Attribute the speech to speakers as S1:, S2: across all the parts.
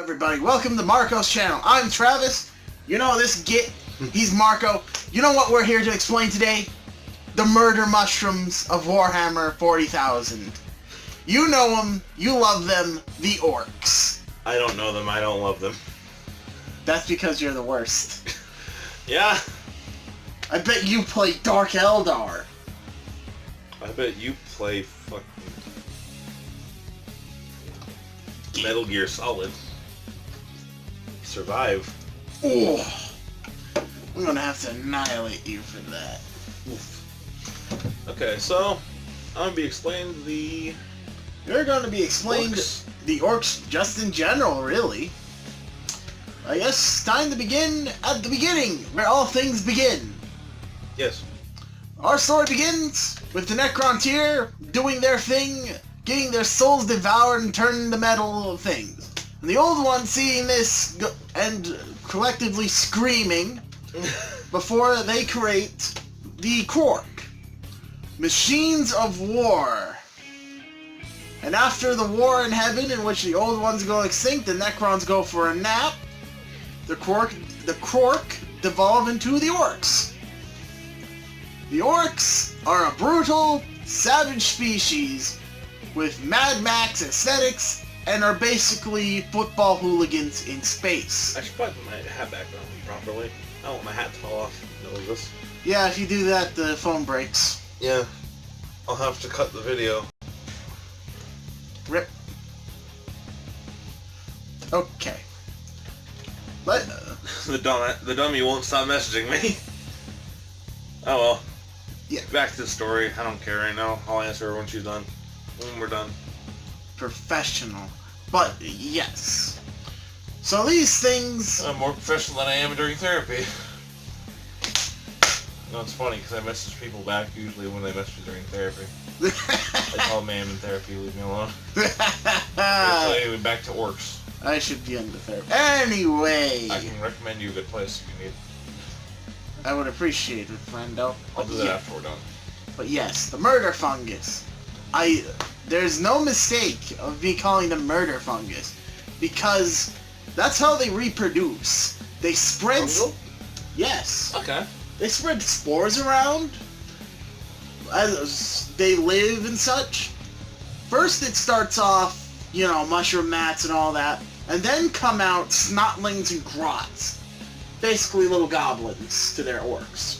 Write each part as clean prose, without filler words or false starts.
S1: everybody? Welcome to Marco's channel. I'm Travis. You know this git. He's Marco. You know what we're here to explain today? The murder mushrooms of Warhammer 40,000. You know them. You love them. The Orks.
S2: I don't know them. I don't love them.
S1: That's because you're the worst.
S2: Yeah.
S1: I bet you play Dark Eldar.
S2: I bet you play fucking Metal Gear Solid. Survive.
S1: Oh, I'm gonna have to annihilate you for that.
S2: Oof. Okay, so I'm gonna be explaining the.
S1: You're gonna be explained
S2: Orks.
S1: The Orks just in general, really. I guess time to begin at the beginning, where all things begin.
S2: Yes.
S1: Our story begins with the Necrontyr doing their thing, getting their souls devoured and turned into metal things. And the old ones seeing this and collectively screaming before they create the Quark. Machines of War. And after the war in heaven in which the old ones go extinct, the Necrons go for a nap, the Quark devolve into the Orks. The Orks are a brutal, savage species with Mad Max aesthetics and are basically football hooligans in space.
S2: I should probably put my hat back on properly. I don't want my hat to fall off. You know this?
S1: Yeah, if you do that, the phone breaks.
S2: Yeah. I'll have to cut the video.
S1: Rip. Okay.
S2: The dummy won't stop messaging me. Oh well.
S1: Yeah.
S2: Back to the story. I don't care right now. I'll answer her when she's done. When we're done.
S1: Professional. But, yes. So these things...
S2: I'm more professional than I am during therapy. No, it's funny because I message people back usually when they message during therapy. They call me, I'm in therapy, leave me alone. Anyway, back to Orks.
S1: I should be under therapy. Anyway!
S2: I can recommend you a good place if you need.
S1: I would appreciate it, friendo.
S2: I'll do that after we're done.
S1: But yes, the murder fungus. There's no mistake of me calling them murder fungus, because that's how they reproduce. They spread...
S2: Fungal?
S1: Yes.
S2: Okay.
S1: They spread spores around as they live and such. First it starts off, you know, mushroom mats and all that, and then come out snotlings and grots. Basically little goblins to their orcs.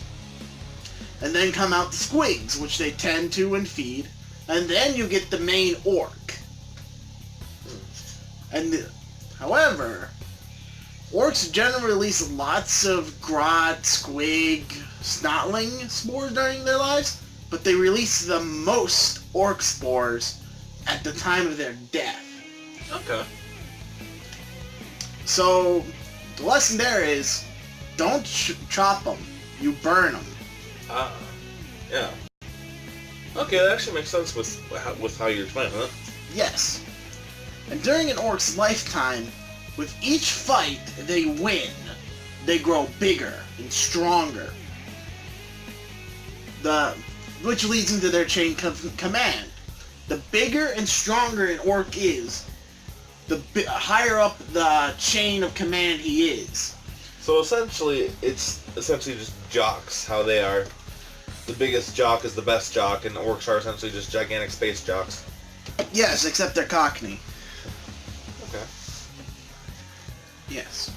S1: And then come out the squigs, which they tend to and feed. And then you get the main orc. And, however, orcs generally release lots of grot, squig, snotling spores during their lives, but they release the most orc spores at the time of their death.
S2: Okay.
S1: So, the lesson there is, don't chop them, you burn them.
S2: Yeah. Okay, that actually makes sense with how you're explaining it.
S1: Yes. And during an orc's lifetime, with each fight they win, they grow bigger and stronger. Which leads into their chain of command. The bigger and stronger an orc is, the higher up the chain of command he is.
S2: So essentially, it's just jocks, how they are. The biggest jock is the best jock, and orcs are essentially just gigantic space jocks.
S1: Yes, except they're Cockney.
S2: Okay.
S1: Yes.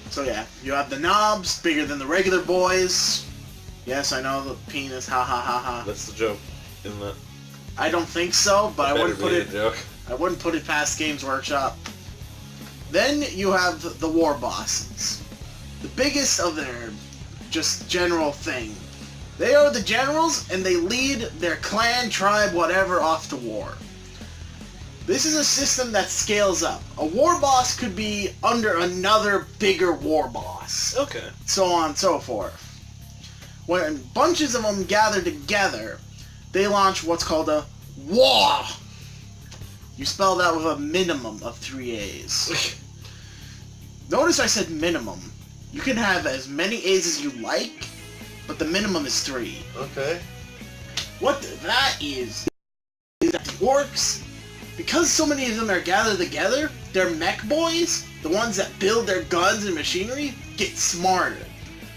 S1: So yeah, you have the knobs, bigger than the regular boys. Yes, I know the penis, ha ha ha ha.
S2: That's the joke, isn't it?
S1: I don't think so, but I wouldn't put it.
S2: Joke.
S1: I wouldn't put it past Games Workshop. Then you have the war bosses. The biggest of their just general thing. They are the generals, and they lead their clan, tribe, whatever, off to war. This is a system that scales up. A war boss could be under another bigger war boss.
S2: Okay.
S1: So on and so forth. When bunches of them gather together, they launch what's called a war. You spell that with a minimum of 3 A's. Notice I said minimum. You can have as many A's as you like, but the minimum is 3.
S2: Okay.
S1: What that is that the orcs because so many of them are gathered together, their mech boys, the ones that build their guns and machinery, get smarter.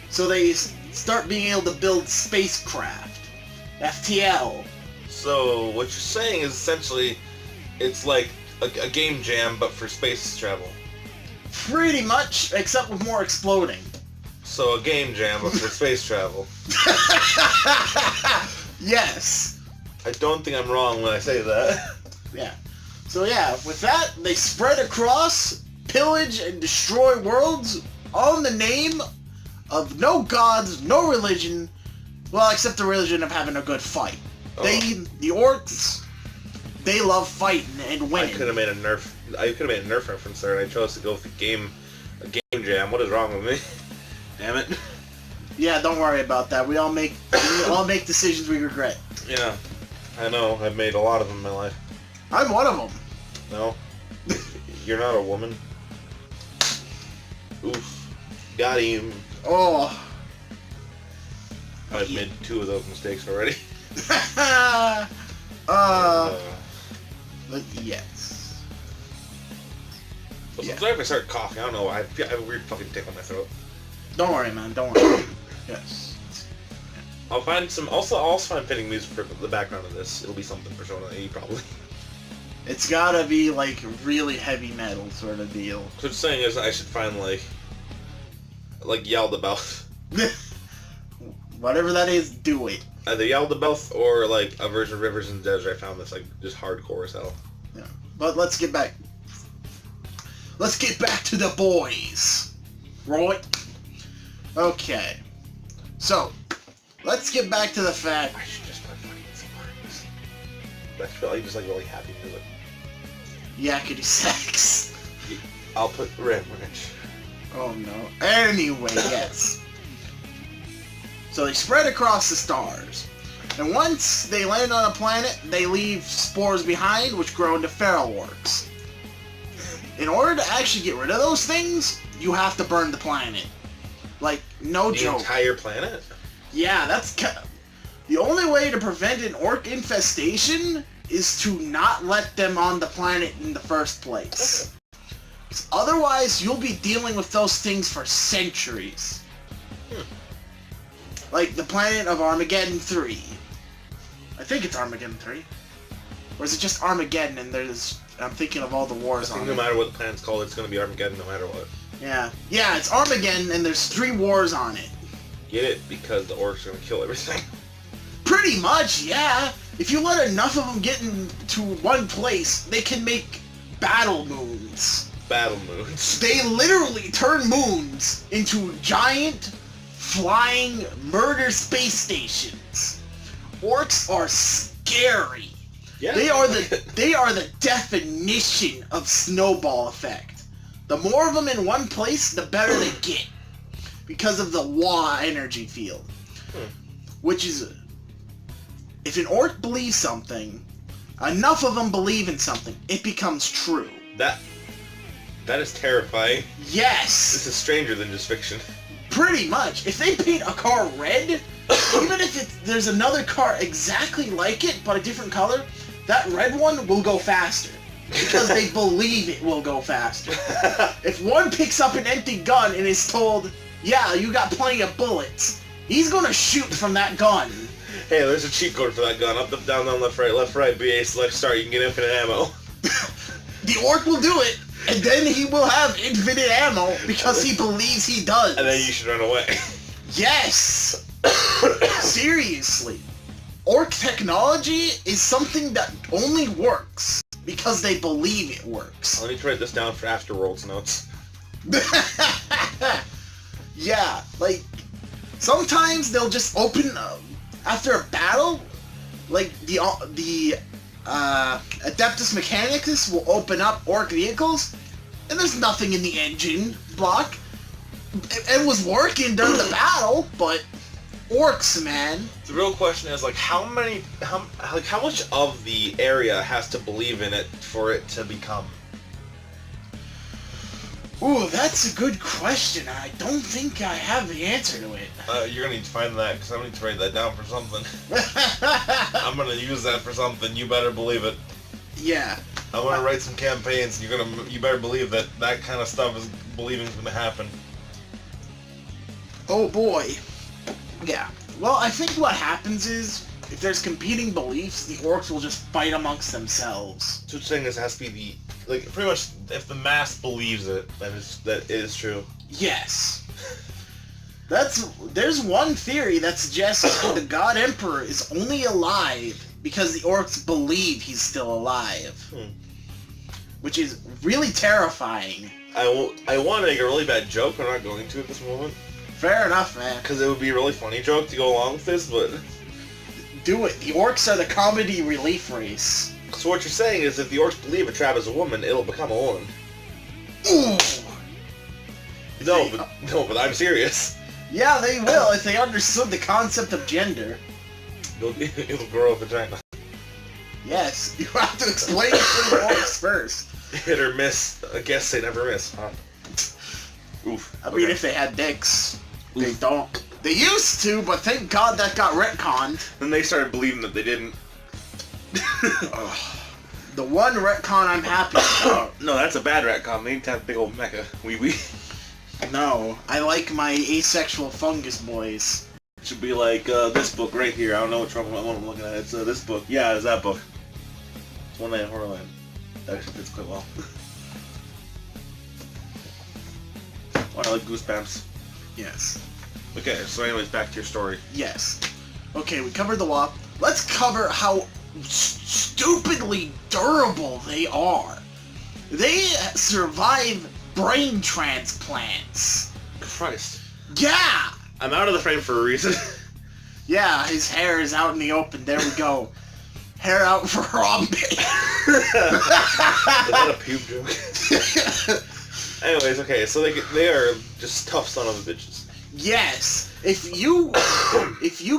S1: So they start being able to build spacecraft. FTL.
S2: So what you're saying is essentially, it's like a game jam, but for space travel.
S1: Pretty much, except with more exploding.
S2: So a game jam, but for space travel.
S1: Yes.
S2: I don't think I'm wrong when I say that.
S1: Yeah. So yeah, with that, they spread across, pillage, and destroy worlds, all in the name of no gods, no religion, well, except the religion of having a good fight.
S2: Oh.
S1: The orcs, they love fighting and winning.
S2: I could have made a Nerf reference there, and I chose to go with a game jam. What is wrong with me? Damn it.
S1: Yeah, don't worry about that. We all make decisions we regret.
S2: Yeah, I know. I've made a lot of them in my life.
S1: I'm one of them.
S2: No, you're not a woman. Oof, got him.
S1: Oh.
S2: I've made 2 of those mistakes already.
S1: But yes.
S2: Well, sometimes if I start coughing, I don't know. I have a weird fucking tick on my throat.
S1: Don't worry, man. Don't worry. Yes.
S2: I'll also find fitting music for the background of this. It'll be something Persona 8 probably.
S1: It's gotta be like really heavy metal sort of deal.
S2: So what I'm saying is I should find like Yaldabaoth.
S1: Whatever that is, do it.
S2: Either Yaldabaoth or like a version of Rivers in the Desert I found that's like just hardcore as hell.
S1: Yeah. But let's get back to the boys. Right? Okay. So, let's get back to the fact.
S2: I should just put fucking Orks. That's really just like really happy music.
S1: Yakety sax.
S2: I'll put Red Ranch.
S1: Oh no. Anyway, yes. So they spread across the stars. And once they land on a planet, they leave spores behind, which grow into feral orcs. In order to actually get rid of those things, you have to burn the planet. Like, no joke.
S2: The entire planet?
S1: Yeah, that's... The only way to prevent an orc infestation is to not let them on the planet in the first place. Otherwise, you'll be dealing with those things for centuries. Like the planet of Armageddon 3. I think it's Armageddon 3. Or is it just Armageddon and I'm thinking of all the wars
S2: I think
S1: on
S2: no
S1: it.
S2: matter what the planet's called, it's going to be Armageddon no matter what.
S1: Yeah. Yeah, it's Armageddon and there's 3 wars on it.
S2: Get it? Because the orcs are going to kill everything.
S1: Pretty much, yeah. If you let enough of them get into one place, they can make battle moons.
S2: Battle moons.
S1: They literally turn moons into giant, flying murder space stations. Orcs are scary.
S2: Yeah.
S1: They are the definition of snowball effect. The more of them in one place, the better they get. Because of the Wah energy field. Which is... If an orc believes something, enough of them believe in something, it becomes true.
S2: That is terrifying.
S1: Yes!
S2: This is stranger than just fiction.
S1: Pretty much. If they paint a car red, even if there's another car exactly like it, but a different color, that red one will go faster. Because they believe it will go faster. If one picks up an empty gun and is told, yeah, you got plenty of bullets, he's gonna shoot from that gun.
S2: Hey, there's a cheat code for that gun. Up, down, left, right, BA, select, start. You can get infinite ammo.
S1: The orc will do it, and then he will have infinite ammo because he believes he does.
S2: And then you should run away.
S1: Yes! Seriously. Orc technology is something that only works because they believe it works.
S2: Let me write this down for Afterworlds notes.
S1: Yeah, like, sometimes they'll just open, after a battle, like, the Adeptus Mechanicus will open up orc vehicles, and there's nothing in the engine block. It was working during the battle, but orcs, man.
S2: The real question is, like, how much of the area has to believe in it for it to become?
S1: Ooh, that's a good question. I don't think I have the answer to it.
S2: You're gonna need to find that, because I need to write that down for something. I'm gonna use that for something, you better believe it.
S1: Yeah.
S2: I want to write some campaigns. You better believe that kind of stuff is believing's gonna happen.
S1: Oh boy. Yeah. Well, I think what happens is, if there's competing beliefs, the orcs will just fight amongst themselves.
S2: Such thing as has to be pretty much if the mass believes it, that is true.
S1: Yes. There's one theory that suggests the God Emperor is only alive because the orcs believe he's still alive. Which is really terrifying.
S2: I want to make a really bad joke, but I'm not going to at this moment.
S1: Fair enough, man.
S2: Because it would be a really funny joke to go along with this, but...
S1: Do it. The orcs are the comedy relief race.
S2: So what you're saying is if the orcs believe a trap is a woman, it'll become a woman.
S1: Ooh!
S2: No, but I'm serious.
S1: Yeah, they will if they understood the concept of gender.
S2: It'll grow a vagina.
S1: Yes, you have to explain it to the orcs first.
S2: Hit or miss. I guess they never miss, huh? Oof.
S1: I mean, if they had dicks. Oof. They don't. They used to, but thank God that got retconned.
S2: Then they started believing that they didn't.
S1: The one retcon I'm happy about.
S2: No, that's a bad retcon. They need to have big old mecha. Wee.
S1: No, I like my asexual fungus boys.
S2: It should be like this book right here. I don't know which one I'm looking at. It's this book. Yeah, it's that book. It's One Night in Horrorland. That actually fits quite well. Oh, I like Goosebumps.
S1: Yes.
S2: Okay, so anyways, back to your story.
S1: Yes. Okay, we covered the WAP. Let's cover how stupidly durable they are. They survive brain transplants.
S2: Christ.
S1: Yeah!
S2: I'm out of the frame for a reason.
S1: Yeah, his hair is out in the open. There we go. Hair out for Harambe.
S2: Is that a pube joke? Anyways, okay, so they are just tough son of a bitches. Yes.
S1: If you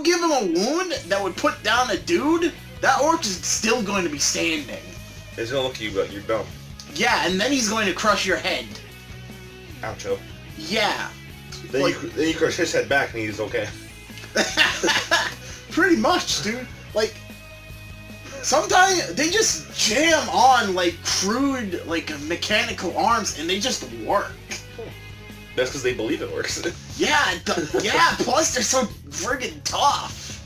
S1: give him a wound that would put down a dude, that orc is still going to be standing.
S2: He's gonna look at you like you're dumb.
S1: Yeah, and then he's going to crush your head.
S2: Oucho.
S1: Yeah.
S2: Then you crush his head back and he's okay.
S1: Pretty much, dude. Like, sometimes they just jam on, like, crude, like, mechanical arms and they just work.
S2: That's because they believe it works.
S1: Yeah, yeah, plus they're so friggin' tough.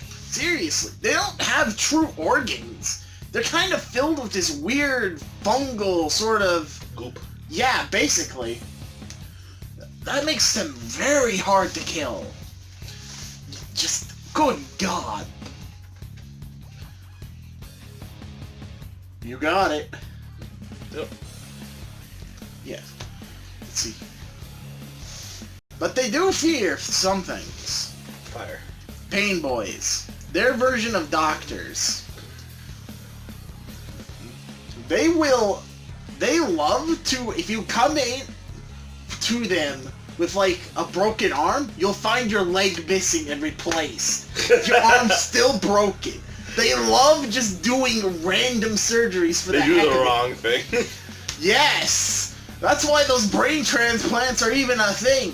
S1: Seriously, they don't have true organs. They're kind of filled with this weird fungal sort of...
S2: goop.
S1: Yeah, basically. That makes them very hard to kill. Just, good God. You got it.
S2: Yep.
S1: Yes. Let's see. But they do fear some things.
S2: Fire.
S1: Pain boys. Their version of doctors. They love to, if you come in to them with like a broken arm, you'll find your leg missing and replaced. Your arm's still broken. They love just doing random surgeries for the heck of it.
S2: They do the wrong thing.
S1: Yes! That's why those brain transplants are even a thing.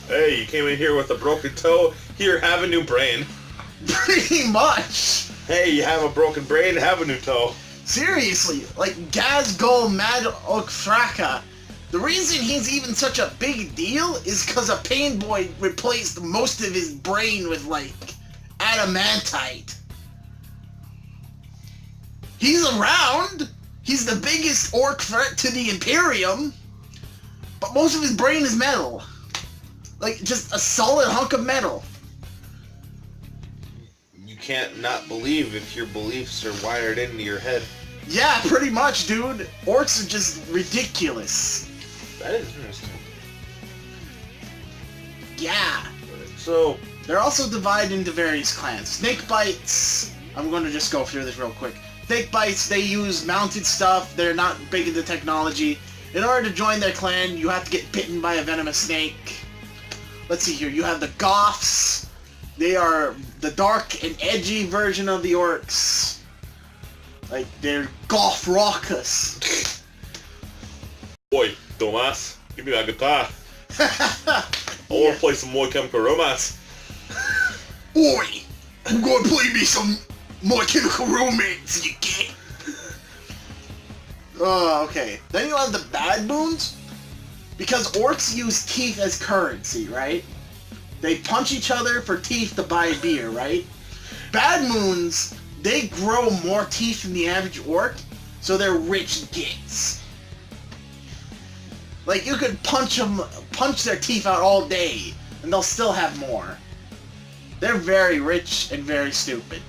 S2: Hey, you came in here with a broken toe, here, have a new brain.
S1: Pretty much.
S2: Hey, you have a broken brain, have a new toe.
S1: Seriously, like Gazgul Mad Okthraka, the reason he's even such a big deal is because a pain boy replaced most of his brain with, like, adamantite. He's around. He's the biggest orc threat to the Imperium, but most of his brain is metal. Like, just a solid hunk of metal.
S2: You can't not believe if your beliefs are wired into your head.
S1: Yeah, pretty much, dude. Orcs are just ridiculous.
S2: That is interesting.
S1: Yeah.
S2: So,
S1: they're also divided into various clans. Snakebites, I'm going to just go through this real quick. Snakebites, they use mounted stuff. They're not big into technology. In order to join their clan, you have to get bitten by a venomous snake. Let's see here. You have the Goths. They are the dark and edgy version of the Orcs. Like, they're Goth Raucous.
S2: Oi, Tomas, give me that guitar. I want to play some more Chemical Romance.
S1: Oi, I'm going to play me some My Chemical Romance, you get. Oh, okay. Then you have the bad moons. Because orcs use teeth as currency, right? They punch each other for teeth to buy beer, right? Bad moons, they grow more teeth than the average orc, so they're rich gits. Like, you could punch their teeth out all day, and they'll still have more. They're very rich and very stupid.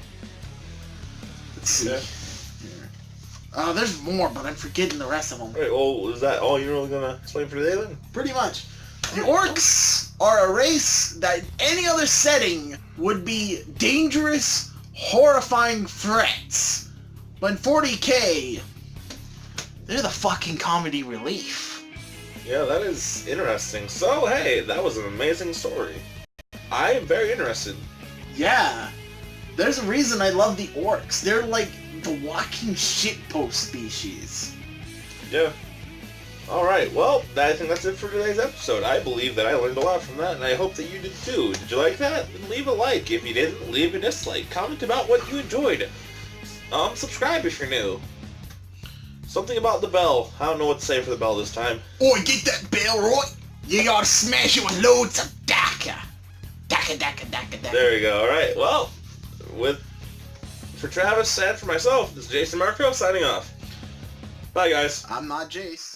S1: Let's see.
S2: Yeah.
S1: There's more, but I'm forgetting the rest of them.
S2: Alright, well, is that all you're really gonna explain for today then?
S1: Pretty much. The orcs are a race that in any other setting would be dangerous, horrifying threats. But in 40K, they're the fucking comedy relief.
S2: Yeah, that is interesting. So, hey, that was an amazing story. I am very interested.
S1: Yeah. There's a reason I love the orcs. They're like the walking shitpost species.
S2: Yeah. Alright, well, I think that's it for today's episode. I believe that I learned a lot from that, and I hope that you did too. Did you like that? Then leave a like. If you didn't, leave a dislike. Comment about what you enjoyed. Subscribe if you're new. Something about the bell. I don't know what to say for the bell this time.
S1: Oi, get that bell, right? You gotta smash it with loads of daka. Daka, daka, daka, daka.
S2: There we go. Alright, well, for Travis and for myself, this is JayceAndMarco signing off. Bye, guys.
S1: I'm not Jace.